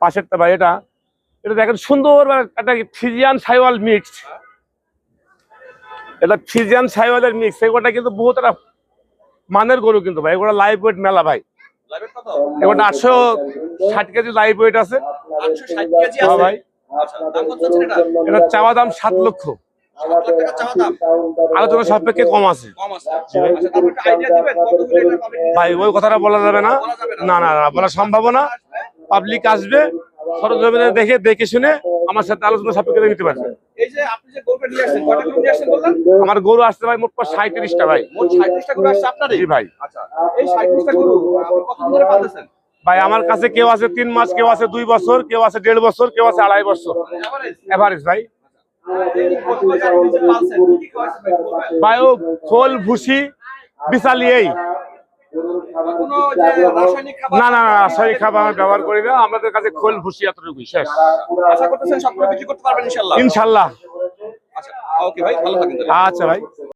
পাশেরটা ভাই এটা এটা দেখেন সুন্দর একটা ফ্রিজিয়ান সাইওয়াল মিক্স, এটা ফ্রিজিয়ান সাইওয়ালের মিক্স। এগুলোটা কিন্তু বহুত একটা মানের গরু কিন্তু ভাই, এগুলো লাইভ ওয়েট মেলা ভাই। এগুলোটা 860 কেজি লাইভ ওয়েট আছে। 860 কেজি আছে ভাই। আচ্ছা, দাম কত চাচ্ছেন এটা? এটা চাওয়া দাম 7 লক্ষ, 7 লাখ টাকা চাওয়া দাম, আলোচনা সাপেক্ষে কম আছে কম আছে। আচ্ছা, তারপর একটা আইডিয়া দিবেন কত হলে এটা পাবেন? ভাই। ওই কথাটা বলা যাবে না, বলা যাবে না না না, বলা সম্ভব না। পাবলিক আসবে, সরজমিনে দেখে শুনে আমার সাথে আলোচনা সাপেক্ষে নিতে পারবে। এই যে আপনি যে গরুটা নিয়ে আসছেন, কয়টা গরু নিয়ে আসছেন বললেন? আমার গরু আসছে ভাই মোট 37টা ভাই। মোট 37টা গরু আসছে আপনারই? জি ভাই। আচ্ছা, এই 37টা গরু আপনি কতদিন ধরে পালতেছেন? ভাই আমার কাছে কেউ আছে 3 মাস, কেউ আছে 2 বছর, কেউ আছে 1.5 বছর, কেউ আছে 2.5 বছর এভারেজ? এভারেজ ভাই। এই গরুগুলো যে আপনি যে পালছেন, কি কি খাওয়াইছেন ভাই বলবেন? ভাই ও খোল ভুসি বিছালি এই, কোনো যে রাসায়নিক খাবার? না না না রাসায়নিক খাবার আমরা ব্যবহার করি না, আমাদের কাছে খোল ভুসি এতটুকুই শেষ। আশা করতেছেন সবগুলো বিক্রি করতে পারবেন ইনশাআল্লাহ? ইনশাল্লাহ। আচ্ছা, ওকে ভাই, ভালো থাকেন তাহলে। আচ্ছা ভাই।